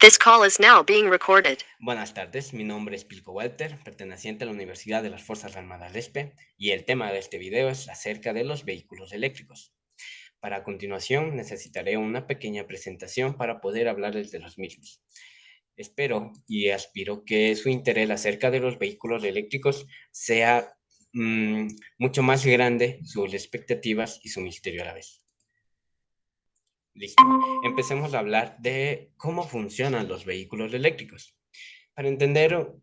This call is now being recorded. Buenas tardes, mi nombre es Pilco Walter, perteneciente a la Universidad de las Fuerzas Armadas Lespe, y el tema de este video es acerca de los vehículos eléctricos. A continuación necesitaré una pequeña presentación para poder hablarles de los mismos. Espero y aspiro que su interés acerca de los vehículos eléctricos sea mucho más grande, sus expectativas y su misterio a la vez. Listo, empecemos a hablar de cómo funcionan los vehículos eléctricos. Para entender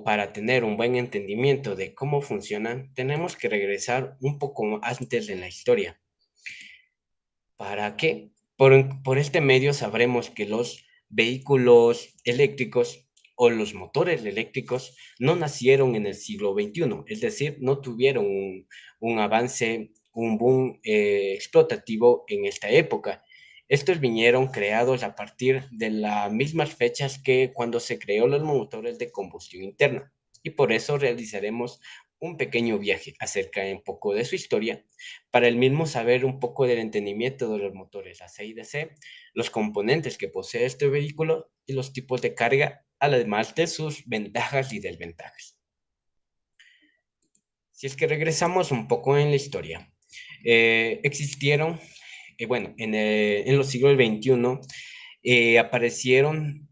para tener un buen entendimiento de cómo funcionan, tenemos que regresar un poco antes en la historia. ¿Para qué? Por este medio sabremos que los vehículos eléctricos o los motores eléctricos no nacieron en el siglo XXI, es decir, no tuvieron un avance, un boom explotativo en esta época. Estos vinieron creados a partir de las mismas fechas que cuando se creó los motores de combustión interna. Y por eso realizaremos un pequeño viaje acerca un poco de su historia, para el mismo saber un poco del entendimiento de los motores AC y DC, los componentes que posee este vehículo y los tipos de carga, además de sus ventajas y desventajas. Si es que regresamos un poco en la historia, existieron, en los siglos XXI aparecieron,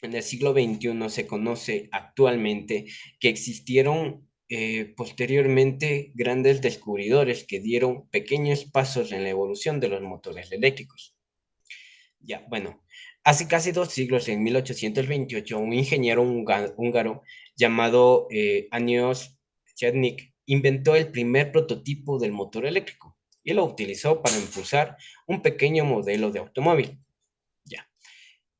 en el siglo XXI se conoce actualmente que existieron posteriormente grandes descubridores que dieron pequeños pasos en la evolución de los motores eléctricos. Hace casi 2 siglos, en 1828, un ingeniero húngaro llamado Anios Chladnick inventó el primer prototipo del motor eléctrico y lo utilizó para impulsar un pequeño modelo de automóvil.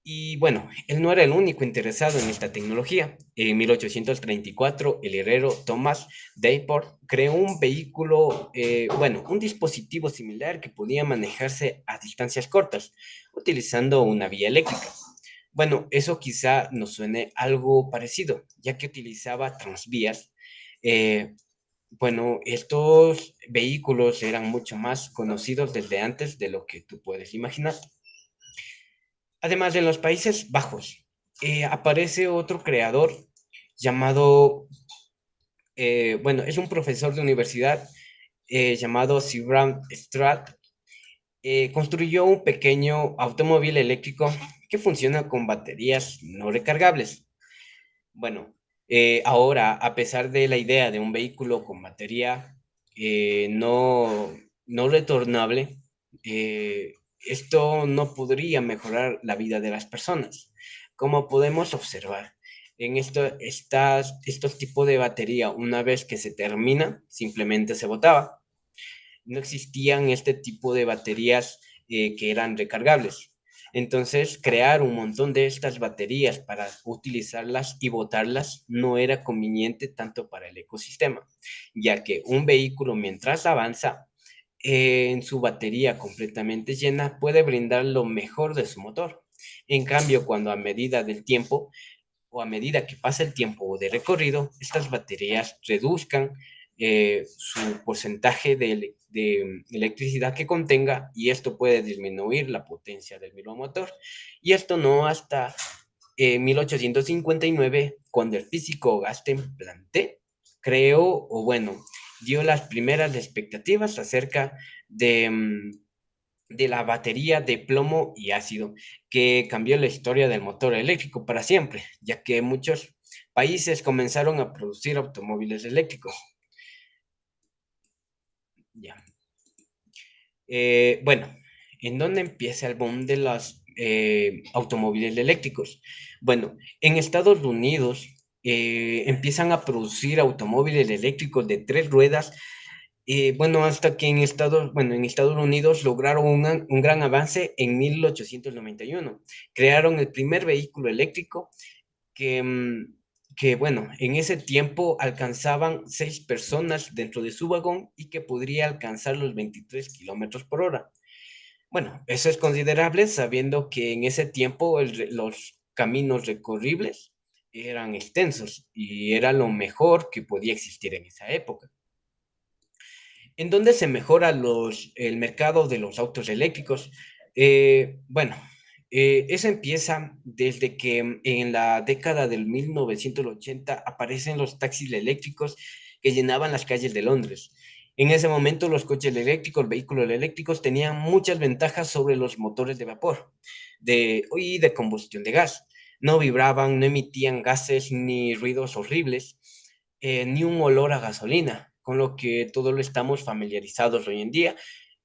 Y bueno, él no era el único interesado en esta tecnología. En 1834, el herrero Thomas Dayport creó un vehículo, un dispositivo similar que podía manejarse a distancias cortas, utilizando una vía eléctrica. Bueno, eso quizá nos suene algo parecido, ya que utilizaba transvías. Estos vehículos eran mucho más conocidos desde antes de lo que tú puedes imaginar. Además, en los Países Bajos aparece otro creador llamado, es un profesor de universidad llamado Sibram Straat. Construyó un pequeño automóvil eléctrico que funciona con baterías no recargables. Ahora, a pesar de la idea de un vehículo con batería no retornable, esto no podría mejorar la vida de las personas. Como podemos observar, en estos tipos de batería, una vez que se termina, simplemente se botaba. No existían este tipo de baterías que eran recargables. Entonces, crear un montón de estas baterías para utilizarlas y botarlas no era conveniente tanto para el ecosistema, ya que un vehículo, mientras avanza, en su batería completamente llena, puede brindar lo mejor de su motor. En cambio, cuando a medida del tiempo o a medida que pasa el tiempo de recorrido, estas baterías reduzcan su porcentaje de electricidad que contenga, y esto puede disminuir la potencia del mismo motor. Y esto no hasta 1859, cuando el físico Gaston Planté creó, dio las primeras expectativas acerca de la batería de plomo y ácido, que cambió la historia del motor eléctrico para siempre, ya que muchos países comenzaron a producir automóviles eléctricos. ¿En dónde empieza el boom de los automóviles eléctricos? En Estados Unidos empiezan a producir automóviles eléctricos de 3 ruedas. Hasta que en Estados Unidos lograron un gran avance en 1891. Crearon el primer vehículo eléctrico que en ese tiempo alcanzaban 6 personas dentro de su vagón y que podría alcanzar los 23 kilómetros por hora. Eso es considerable sabiendo que en ese tiempo los caminos recorribles eran extensos y era lo mejor que podía existir en esa época. ¿En dónde se mejora el mercado de los autos eléctricos? Eso empieza desde que en la década del 1980 aparecen los taxis eléctricos que llenaban las calles de Londres. En ese momento los coches eléctricos, vehículos eléctricos tenían muchas ventajas sobre los motores de vapor y de combustión de gas. No vibraban, no emitían gases ni ruidos horribles, ni un olor a gasolina, con lo que todos lo estamos familiarizados hoy en día.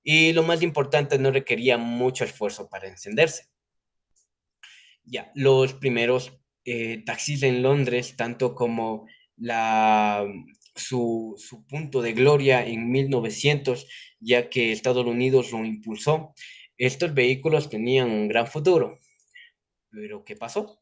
Y lo más importante, no requería mucho esfuerzo para encenderse. Ya, los primeros taxis en Londres, tanto como la, su punto de gloria en 1900, ya que Estados Unidos lo impulsó, estos vehículos tenían un gran futuro. Pero ¿qué pasó?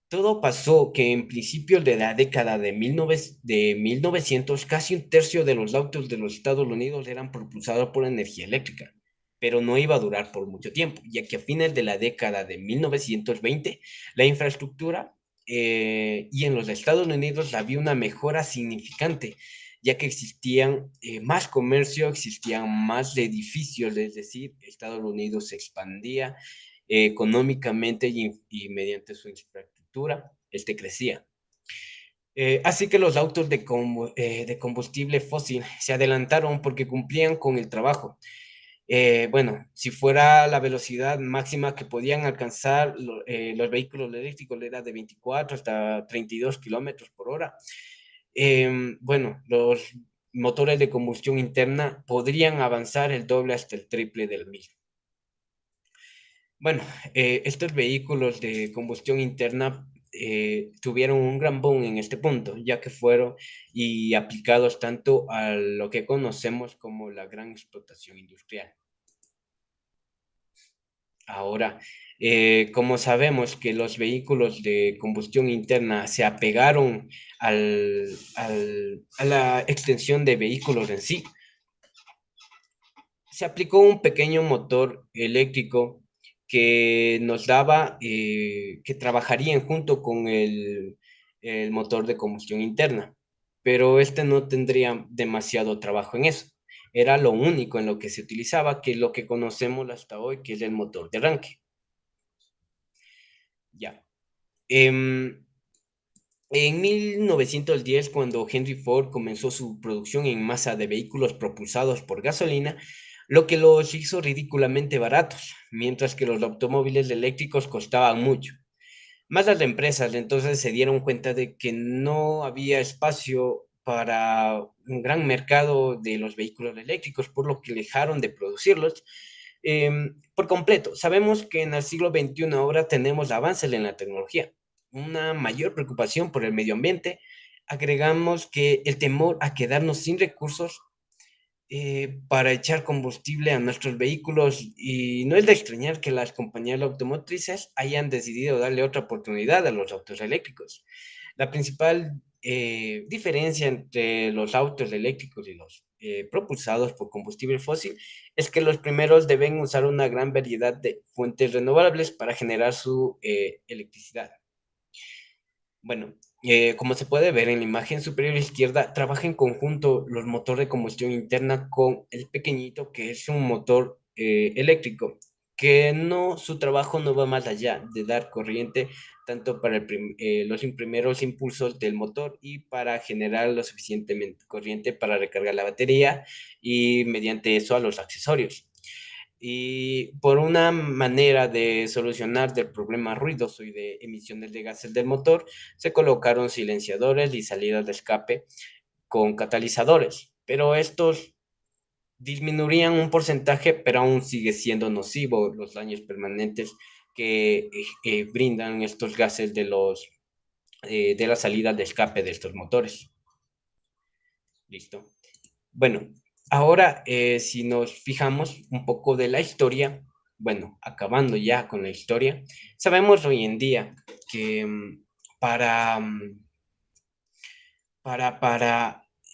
Todo pasó que en principios de la década de 1900, casi un tercio de los autos de los Estados Unidos eran propulsados por energía eléctrica, pero no iba a durar por mucho tiempo, ya que a fines de la década de 1920, la infraestructura y en los Estados Unidos había una mejora significante, ya que existían más comercio, existían más edificios, es decir, Estados Unidos se expandía económicamente y mediante su infraestructura, este crecía. Así que los autos de combustible fósil se adelantaron porque cumplían con el trabajo. Bueno, si fuera la velocidad máxima que podían alcanzar los vehículos eléctricos era de 24 hasta 32 kilómetros por hora. Bueno, los motores de combustión interna podrían avanzar el doble hasta el triple del mismo. Bueno, estos vehículos de combustión interna tuvieron un gran boom en este punto, ya que fueron y aplicados tanto a lo que conocemos como la gran explotación industrial. Ahora, como sabemos que los vehículos de combustión interna se apegaron a la extensión de vehículos en sí, se aplicó un pequeño motor eléctrico que nos daba, que trabajarían junto con el motor de combustión interna, pero este no tendría demasiado trabajo en eso. Era lo único en lo que se utilizaba, que es lo que conocemos hasta hoy, que es el motor de arranque. Ya. Em, en 1910, cuando Henry Ford comenzó su producción en masa de vehículos propulsados por gasolina, lo que los hizo ridículamente baratos, mientras que los automóviles eléctricos costaban mucho. Más las empresas entonces se dieron cuenta de que no había espacio para un gran mercado de los vehículos eléctricos, por lo que dejaron de producirlos por completo. Sabemos que en el siglo XXI ahora tenemos avances en la tecnología, una mayor preocupación por el medio ambiente. Agregamos que el temor a quedarnos sin recursos para echar combustible a nuestros vehículos, y no es de extrañar que las compañías automotrices hayan decidido darle otra oportunidad a los autos eléctricos. La principal diferencia entre los autos eléctricos y los propulsados por combustible fósil es que los primeros deben usar una gran variedad de fuentes renovables para generar su electricidad. Bueno, como se puede ver en la imagen superior izquierda, trabaja en conjunto los motores de combustión interna con el pequeñito, que es un motor eléctrico, que no, su trabajo no va más allá de dar corriente tanto para los primeros impulsos del motor y para generar lo suficientemente corriente para recargar la batería y mediante eso a los accesorios. Y por una manera de solucionar del problema ruidoso y de emisiones de gases del motor, se colocaron silenciadores y salidas de escape con catalizadores, pero estos disminuirían un porcentaje, pero aún sigue siendo nocivo los daños permanentes que brindan estos gases de las salidas de escape de estos motores. Listo. Bueno, ahora si nos fijamos un poco de la historia, bueno, acabando ya con la historia, sabemos hoy en día que para,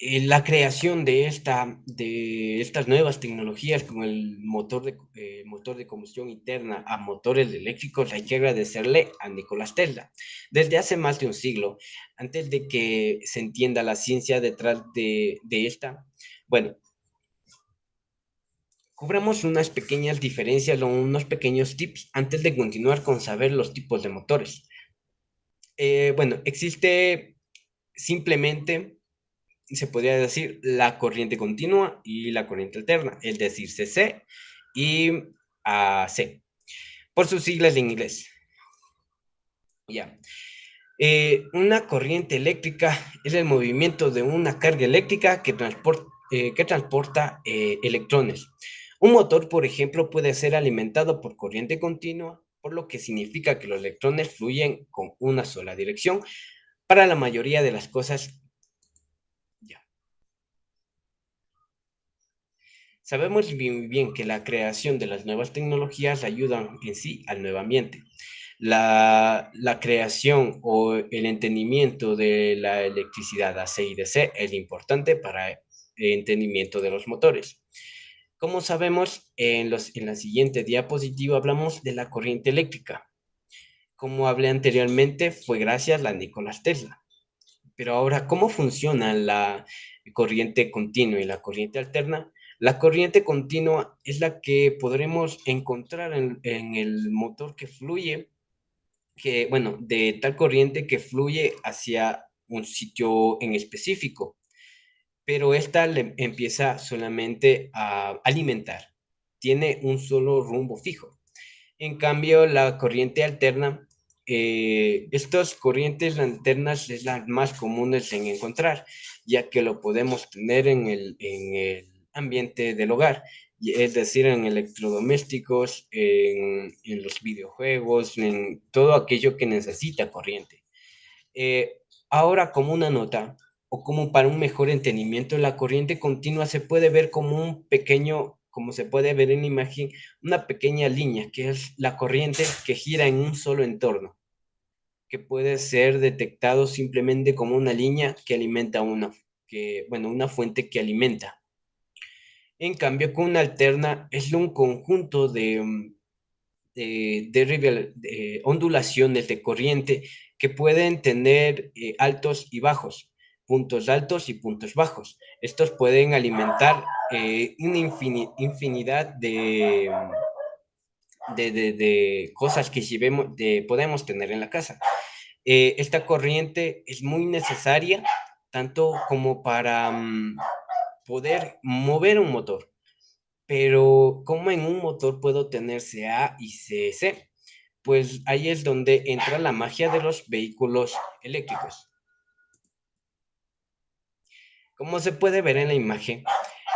la creación de estas nuevas tecnologías como el motor de combustión interna a motores eléctricos, hay que agradecerle a Nikola Tesla. Desde hace más de un siglo, antes de que se entienda la ciencia detrás de esta, bueno, Cubramos unas pequeñas diferencias o unos pequeños tips antes de continuar con saber los tipos de motores. Bueno, existe simplemente, se podría decir, la corriente continua y la corriente alterna, es decir, CC y AC, por sus siglas en inglés. Ya. Una corriente eléctrica es el movimiento de una carga eléctrica que transporta electrones. Un motor, por ejemplo, puede ser alimentado por corriente continua, por lo que significa que los electrones fluyen con una sola dirección para la mayoría de las cosas. Ya. Sabemos muy bien que la creación de las nuevas tecnologías ayudan en sí al nuevo ambiente. La creación o el entendimiento de la electricidad AC y DC es importante para el entendimiento de los motores. Como sabemos, en la siguiente diapositiva hablamos de la corriente eléctrica. Como hablé anteriormente, fue gracias a Nikola Tesla. Pero ahora, ¿cómo funciona la corriente continua y la corriente alterna? La corriente continua es la que podremos encontrar en el motor que fluye, bueno, de tal corriente que fluye hacia un sitio en específico, pero esta le empieza solamente a alimentar, tiene un solo rumbo fijo. En cambio, la corriente alterna, estas corrientes alternas es las más comunes en encontrar, ya que lo podemos tener en el ambiente del hogar, es decir, en electrodomésticos, en los videojuegos, en todo aquello que necesita corriente. Eh, Ahora, como una nota o como para un mejor entendimiento, la corriente continua se puede ver como un pequeño, como se puede ver en la imagen, una pequeña línea, que es la corriente que gira en un solo entorno, que puede ser detectado simplemente como una línea que alimenta una fuente que alimenta. En cambio, con una alterna es un conjunto de ondulaciones de corriente que pueden tener altos y bajos, puntos altos y puntos bajos. Estos pueden alimentar una infinidad de cosas que si vemos, podemos tener en la casa. Esta corriente es muy necesaria tanto como para poder mover un motor. Pero ¿cómo en un motor puedo tener CA y CC? Pues ahí es donde entra la magia de los vehículos eléctricos. Como se puede ver en la imagen,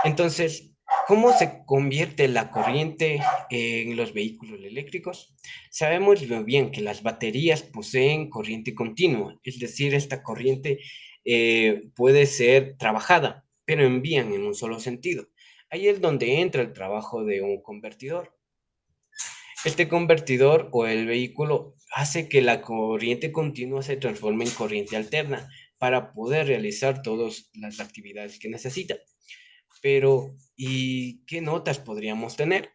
entonces, ¿cómo se convierte la corriente en los vehículos eléctricos? Sabemos muy bien que las baterías poseen corriente continua, es decir, esta corriente puede ser trabajada, pero envían en un solo sentido. Ahí es donde entra el trabajo de un convertidor. Este convertidor o el vehículo hace que la corriente continua se transforme en corriente alterna para poder realizar todas las actividades que necesita. Pero, ¿y qué notas podríamos tener?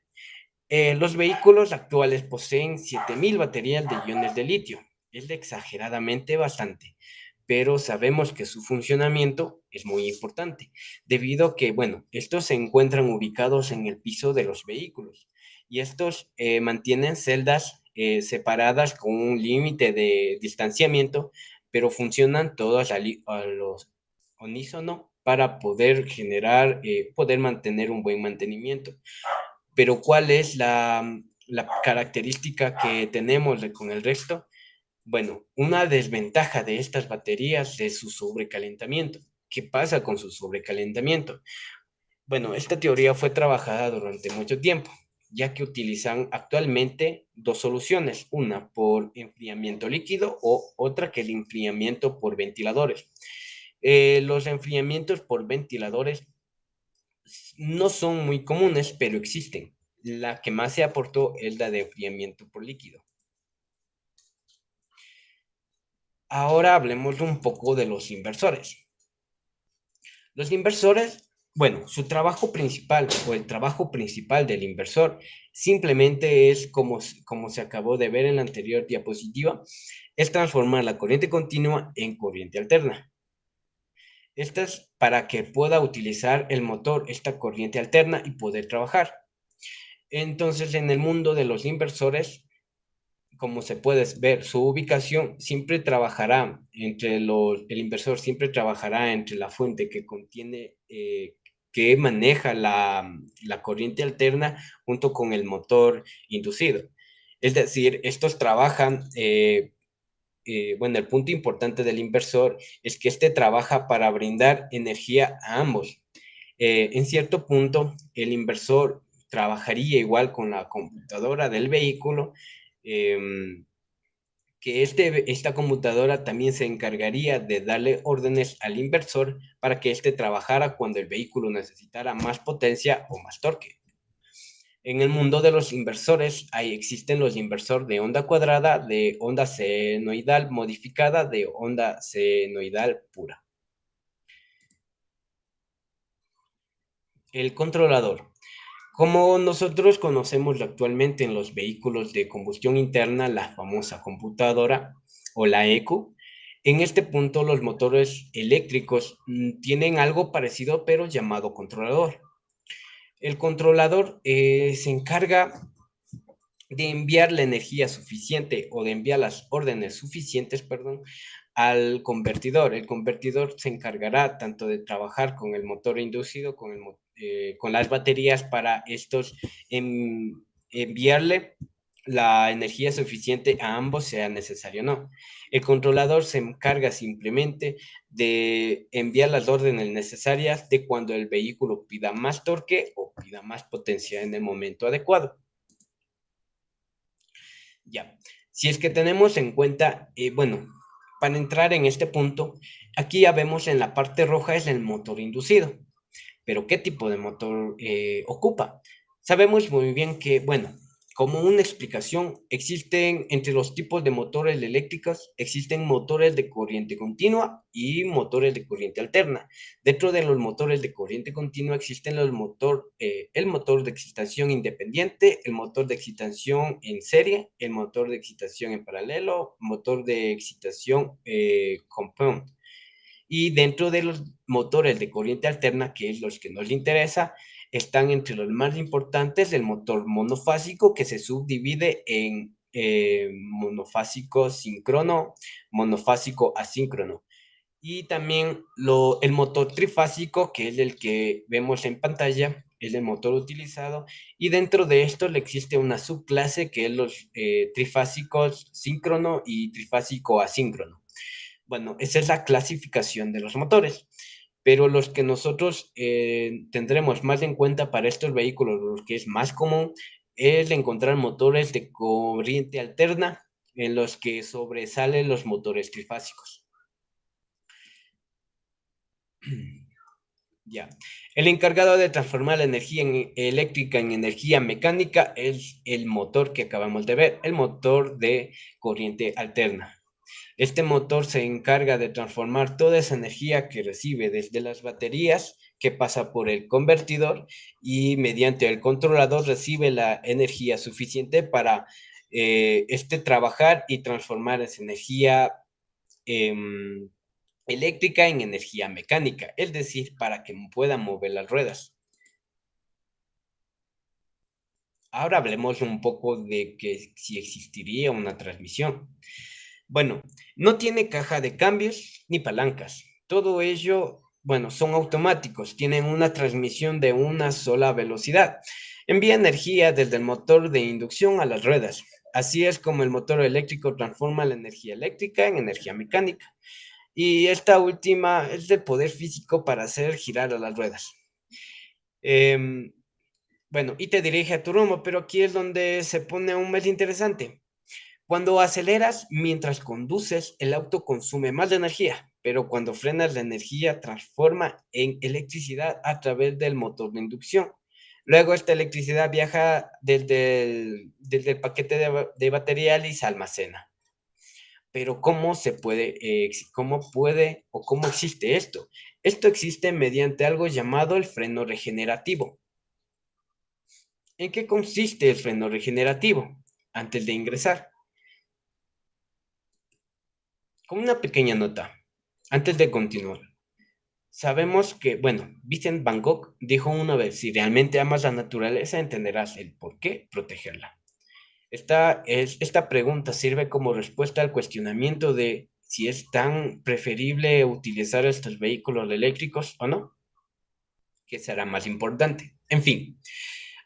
Los vehículos actuales poseen 7000 baterías de iones de litio. Es exageradamente bastante, pero sabemos que su funcionamiento es muy importante, debido a que, bueno, estos se encuentran ubicados en el piso de los vehículos y estos mantienen celdas separadas con un límite de distanciamiento, pero funcionan todos a los unísono para poder poder mantener un buen mantenimiento. Pero ¿cuál es la característica que tenemos con el resto? Bueno, una desventaja de estas baterías es su sobrecalentamiento. ¿Qué pasa con su sobrecalentamiento? Bueno, esta teoría fue trabajada durante mucho tiempo, ya que utilizan actualmente dos soluciones, una por enfriamiento líquido o otra que el enfriamiento por ventiladores. Los enfriamientos por ventiladores no son muy comunes, pero existen. La que más se aportó es la de enfriamiento por líquido. Ahora hablemos un poco de los inversores. Los inversores, bueno, su trabajo principal o el trabajo principal del inversor simplemente es, como se acabó de ver en la anterior diapositiva, es transformar la corriente continua en corriente alterna. Esta es para que pueda utilizar el motor esta corriente alterna y poder trabajar. Entonces, en el mundo de los inversores, como se puede ver, su ubicación siempre trabajará el inversor siempre trabajará entre la fuente que contiene, que maneja la corriente alterna junto con el motor inducido. Es decir, estos trabajan, bueno, el punto importante del inversor es que este trabaja para brindar energía a ambos. En cierto punto, el inversor trabajaría igual con la computadora del vehículo, que esta computadora también se encargaría de darle órdenes al inversor para que éste trabajara cuando el vehículo necesitara más potencia o más torque. En el mundo de los inversores, ahí existen los inversores de onda cuadrada, de onda senoidal modificada, de onda senoidal pura. El controlador. Como nosotros conocemos actualmente en los vehículos de combustión interna, la famosa computadora o la ECU, en este punto los motores eléctricos tienen algo parecido pero llamado controlador. El controlador se encarga de enviar la energía suficiente o de enviar las órdenes suficientes, perdón, al convertidor. El convertidor se encargará tanto de trabajar con el motor inducido, con las baterías para estos enviarle la energía suficiente a ambos, sea necesario o no. El controlador se encarga simplemente de enviar las órdenes necesarias de cuando el vehículo pida más torque o pida más potencia en el momento adecuado. Ya, si es que tenemos en cuenta, bueno, para entrar en este punto, aquí ya vemos en la parte roja es el motor inducido. Pero ¿qué tipo de motor ocupa? Sabemos muy bien que, bueno, como una explicación, existen entre los tipos de motores eléctricos, existen motores de corriente continua y motores de corriente alterna. Dentro de los motores de corriente continua existen el motor de excitación independiente, el motor de excitación en serie, el motor de excitación en paralelo, motor de excitación compound. Y dentro de los motores de corriente alterna, que es los que nos interesa, están entre los más importantes el motor monofásico, que se subdivide en monofásico síncrono, monofásico asíncrono. Y también el motor trifásico, que es el que vemos en pantalla, es el motor utilizado. Y dentro de esto le existe una subclase que es los trifásicos síncrono y trifásico asíncrono. Bueno, esa es la clasificación de los motores, pero los que nosotros tendremos más en cuenta para estos vehículos, lo que es más común, es encontrar motores de corriente alterna en los que sobresalen los motores trifásicos. Ya. El encargado de transformar la energía eléctrica en energía mecánica es el motor que acabamos de ver, el motor de corriente alterna. Este motor se encarga de transformar toda esa energía que recibe desde las baterías, que pasa por el convertidor y mediante el controlador recibe la energía suficiente para trabajar y transformar esa energía em, eléctrica en energía mecánica, es decir, para que pueda mover las ruedas. Ahora hablemos un poco de que si existiría una transmisión. Bueno, no tiene caja de cambios ni palancas. Todo ello, bueno, son automáticos. Tienen una transmisión de una sola velocidad. Envía energía desde el motor de inducción a las ruedas. Así es como el motor eléctrico transforma la energía eléctrica en energía mecánica. Y esta última es el poder físico para hacer girar a las ruedas. Em, bueno, y te dirige a tu rumbo, pero aquí es donde se pone aún más interesante. Cuando aceleras mientras conduces, el auto consume más energía, pero cuando frenas, la energía transforma en electricidad a través del motor de inducción. Luego esta electricidad viaja desde el paquete de batería y se almacena. Pero cómo puede o cómo existe esto? Esto existe mediante algo llamado el freno regenerativo. ¿En qué consiste el freno regenerativo? Antes de ingresar, con una pequeña nota, antes de continuar. Sabemos que, bueno, Vincent Van Gogh dijo una vez, si realmente amas la naturaleza, entenderás el por qué protegerla. Esta pregunta sirve como respuesta al cuestionamiento de si es tan preferible utilizar estos vehículos eléctricos o no, que será más importante. En fin,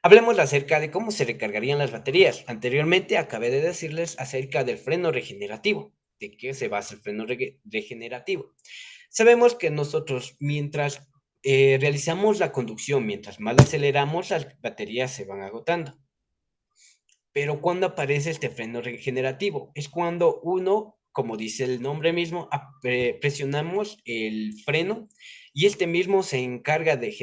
hablemos acerca de cómo se recargarían las baterías. Anteriormente acabé de decirles acerca del freno regenerativo. ¿De qué se basa el freno regenerativo? Sabemos que nosotros, mientras realizamos la conducción, mientras más aceleramos, las baterías se van agotando. Pero cuando aparece este freno regenerativo, es cuando uno, como dice el nombre mismo, presionamos el freno y este mismo se encarga de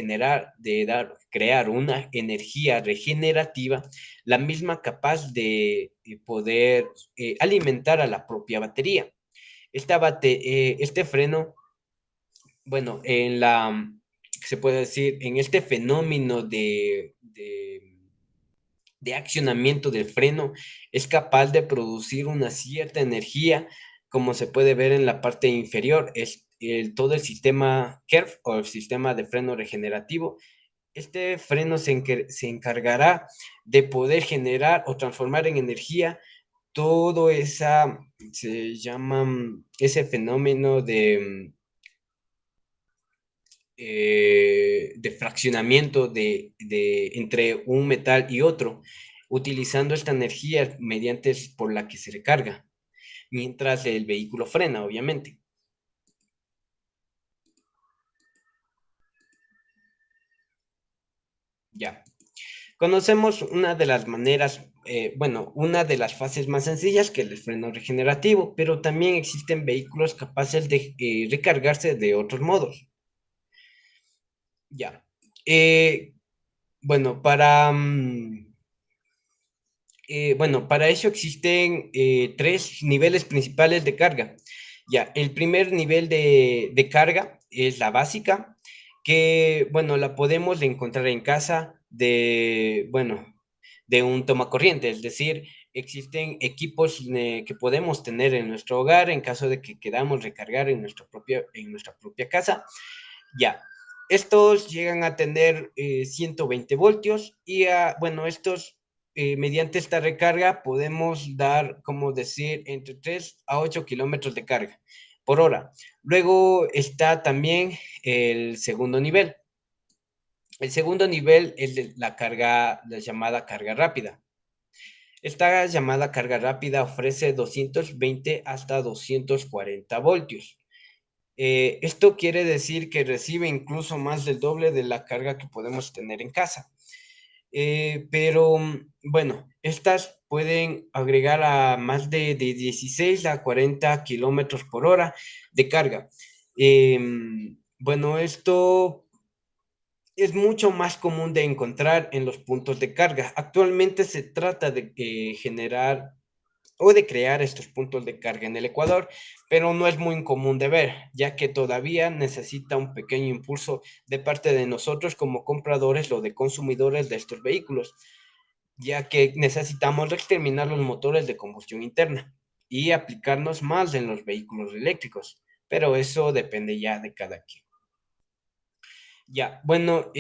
crear una energía regenerativa, la misma capaz de poder alimentar a la propia batería. Este freno, bueno, se puede decir, en este fenómeno de accionamiento del freno es capaz de producir una cierta energía, como se puede ver en la parte inferior, todo el sistema KERF o el sistema de freno regenerativo. Este freno se encargará de poder generar o transformar en energía todo se llama ese fenómeno de fraccionamiento entre un metal y otro, utilizando esta energía por la que se recarga, mientras el vehículo frena, obviamente. Ya. Conocemos una de las maneras, una de las fases más sencillas que el freno regenerativo, pero también existen vehículos capaces de recargarse de otros modos. Ya. Eh, bueno, para eso existen tres niveles principales de carga. Ya, el primer nivel de carga es la básica, que, bueno, la podemos encontrar en casa de un tomacorriente, es decir, existen equipos que podemos tener en nuestro hogar en caso de que queramos recargar en nuestra propia casa. Ya, estos llegan a tener 120 voltios y mediante esta recarga podemos dar, como decir, entre 3 a 8 kilómetros de carga por hora. Luego está también el segundo nivel. El segundo nivel es la llamada carga rápida. Esta llamada carga rápida ofrece 220 hasta 240 voltios. Esto quiere decir que recibe incluso más del doble de la carga que podemos tener en casa. Pero bueno, estas pueden agregar a más de 16 a 40 kilómetros por hora de carga. Bueno, esto es mucho más común de encontrar en los puntos de carga. Actualmente se trata de generar o de crear estos puntos de carga en el Ecuador, pero no es muy común de ver, ya que todavía necesita un pequeño impulso de parte de nosotros como compradores o de consumidores de estos vehículos, ya que necesitamos exterminar los motores de combustión interna y aplicarnos más en los vehículos eléctricos, pero eso depende ya de cada quien. Ya, bueno,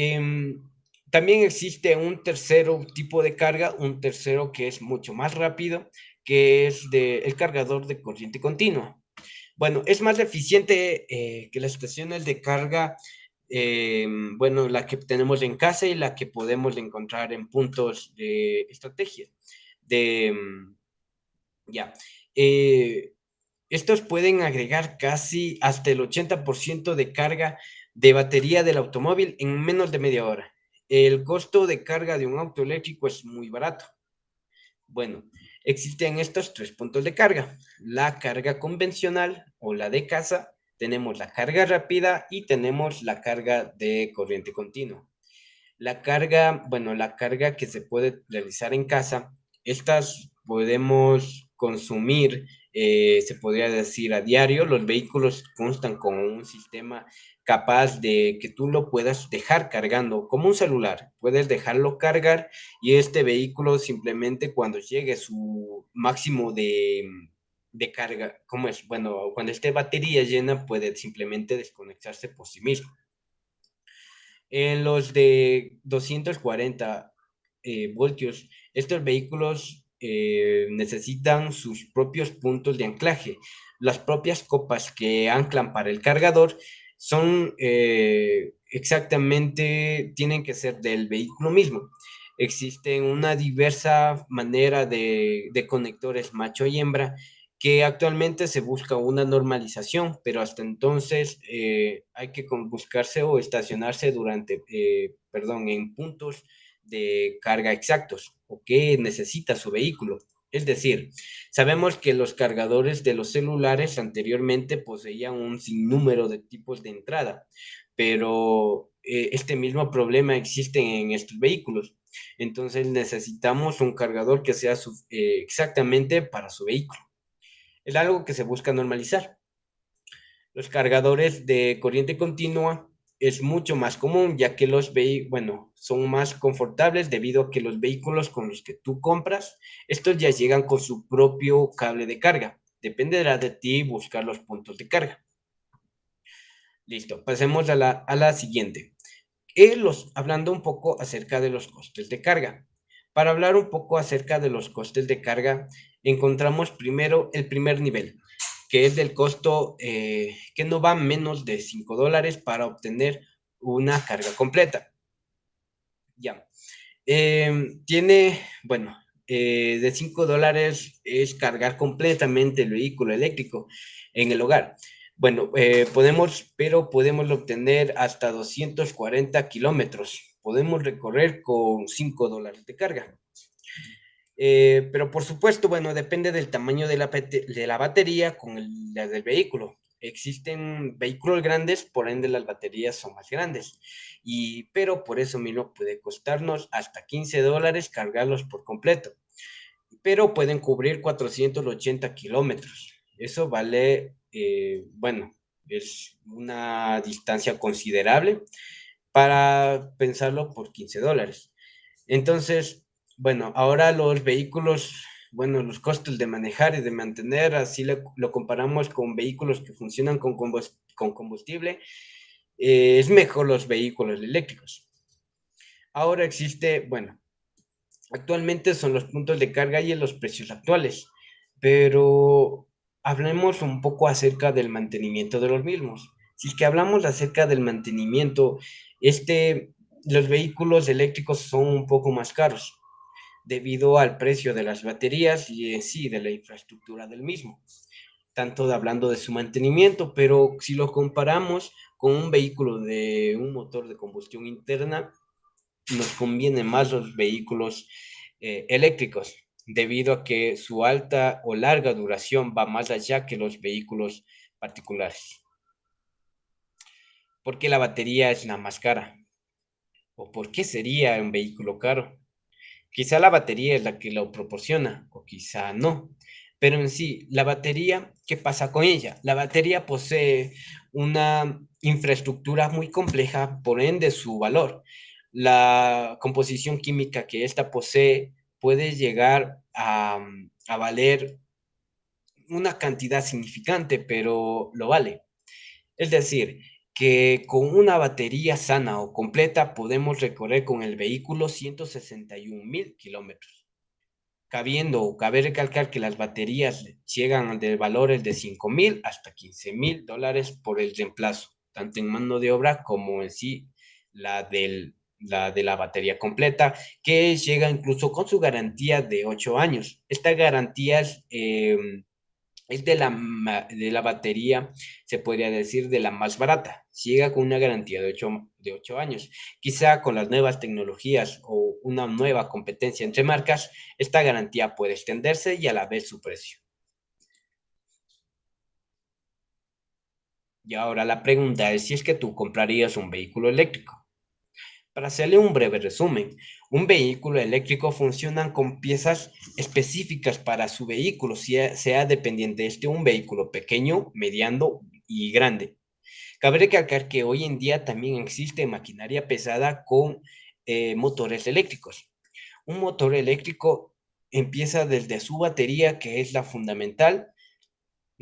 también existe un tercero tipo de carga, un tercero que es mucho más rápido, que es el cargador de corriente continua. Bueno, es más eficiente que las estaciones de carga, la que tenemos en casa y la que podemos encontrar en puntos de estrategia. De, mm, ya. Eh, Estos pueden agregar casi hasta el 80% de carga de batería del automóvil en menos de media hora. El costo de carga de un auto eléctrico es muy barato. Bueno, existen estos tres puntos de carga: la carga convencional o la de casa, tenemos la carga rápida y tenemos la carga de corriente continua. La carga que se puede realizar en casa, estas podemos consumir, se podría decir, a diario. Los vehículos constan con un sistema capaz de que tú lo puedas dejar cargando, como un celular. Puedes dejarlo cargar y este vehículo simplemente cuando llegue su máximo de carga. ¿Cómo es? Bueno, cuando esté batería llena puede simplemente desconectarse por sí mismo. En los de 240 voltios, estos vehículos necesitan sus propios puntos de anclaje. Las propias copas que anclan para el cargador son exactamente, tienen que ser del vehículo mismo. Existen una diversa manera de conectores macho y hembra que actualmente se busca una normalización, pero hasta entonces hay que buscarse o estacionarse en puntos de carga exactos o que necesita su vehículo. Es decir, sabemos que los cargadores de los celulares anteriormente poseían un sinnúmero de tipos de entrada, pero este mismo problema existe en estos vehículos. Entonces necesitamos un cargador que sea exactamente para su vehículo. Es algo que se busca normalizar. Los cargadores de corriente continua es mucho más común, ya que son más confortables debido a que los vehículos con los que tú compras, estos ya llegan con su propio cable de carga. Dependerá de ti buscar los puntos de carga. Listo, pasemos a la siguiente. Hablando un poco acerca de los costes de carga. Para hablar un poco acerca de los costes de carga, encontramos primero el primer nivel, que es del costo que no va menos de $5 para obtener una carga completa. Ya. De $5 es cargar completamente el vehículo eléctrico en el hogar. Podemos obtener hasta 240 kilómetros. Podemos recorrer con $5 de carga. Pero por supuesto, bueno, depende del tamaño de la batería con la del vehículo. Existen vehículos grandes, por ende las baterías son más grandes. Pero por eso mismo puede costarnos hasta $15 cargarlos por completo. Pero pueden cubrir 480 kilómetros. Eso vale, es una distancia considerable para pensarlo por $15. Entonces, bueno, ahora los vehículos, bueno, los costos de manejar y de mantener, así lo comparamos con vehículos que funcionan con combustible, es mejor los vehículos eléctricos. Ahora actualmente son los puntos de carga y en los precios actuales, pero hablemos un poco acerca del mantenimiento de los mismos. Si es que hablamos acerca del mantenimiento, los vehículos eléctricos son un poco más caros debido al precio de las baterías y en sí de la infraestructura del mismo, hablando de su mantenimiento, pero si lo comparamos con un vehículo de un motor de combustión interna, nos conviene más los vehículos eléctricos, debido a que su alta o larga duración va más allá que los vehículos particulares. ¿Por qué la batería es la más cara? ¿O por qué sería un vehículo caro? Quizá la batería es la que lo proporciona, o quizá no. Pero en sí, la batería, ¿qué pasa con ella? La batería posee una infraestructura muy compleja, por ende su valor. La composición química que ésta posee puede llegar a valer una cantidad significante, pero lo vale. Es decir, que con una batería sana o completa podemos recorrer con el vehículo 161,000 kilómetros. Cabe recalcar que las baterías llegan de valores de 5,000 hasta $15,000 por el reemplazo, tanto en mano de obra como en sí la de la batería completa, que llega incluso con su garantía de 8 años. Esta garantía es de la batería, se podría decir, de la más barata. Llega con una garantía de 8 años. Quizá con las nuevas tecnologías o una nueva competencia entre marcas, esta garantía puede extenderse y a la vez su precio. Y ahora la pregunta es si es que tú comprarías un vehículo eléctrico. Para hacerle un breve resumen, un vehículo eléctrico funciona con piezas específicas para su vehículo, sea dependiente de un vehículo pequeño, mediano y grande. Cabe recalcar que hoy en día también existe maquinaria pesada con motores eléctricos. Un motor eléctrico empieza desde su batería, que es la fundamental,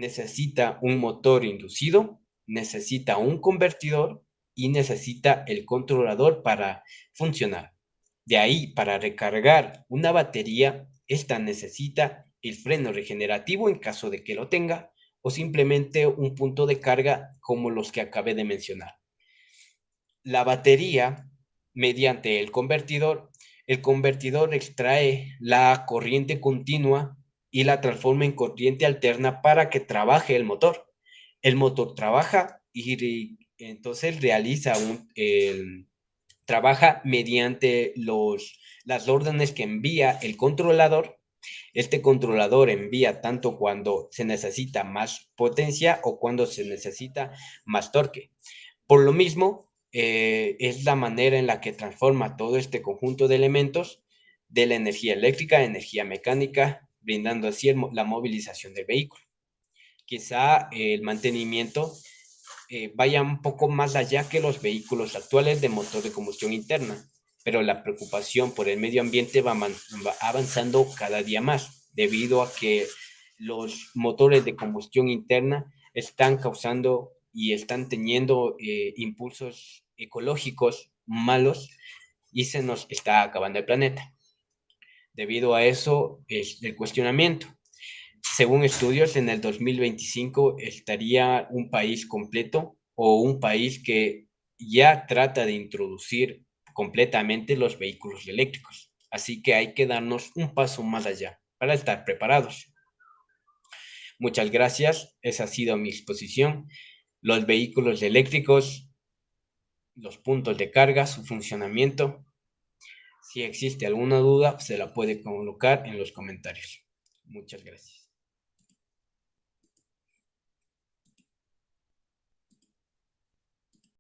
necesita un motor inducido, necesita un convertidor y necesita el controlador para funcionar. De ahí, para recargar una batería, esta necesita el freno regenerativo en caso de que lo tenga, o simplemente un punto de carga como los que acabé de mencionar. La batería, mediante el convertidor extrae la corriente continua y la transforma en corriente alterna para que trabaje el motor. El motor trabaja y entonces trabaja mediante las órdenes que envía el controlador. Este controlador envía tanto cuando se necesita más potencia o cuando se necesita más torque. Por lo mismo, es la manera en la que transforma todo este conjunto de elementos de la energía eléctrica a energía mecánica, brindando así la movilización del vehículo. Quizá el mantenimiento vaya un poco más allá que los vehículos actuales de motor de combustión interna, pero la preocupación por el medio ambiente va avanzando cada día más, debido a que los motores de combustión interna están causando y están teniendo impulsos ecológicos malos y se nos está acabando el planeta. Debido a eso es el cuestionamiento. Según estudios, en el 2025 estaría un país completo o un país que ya trata de introducir completamente los vehículos eléctricos. Así que hay que darnos un paso más allá para estar preparados. Muchas gracias. Esa ha sido mi exposición. Los vehículos eléctricos, los puntos de carga, su funcionamiento. Si existe alguna duda, se la puede colocar en los comentarios. Muchas gracias.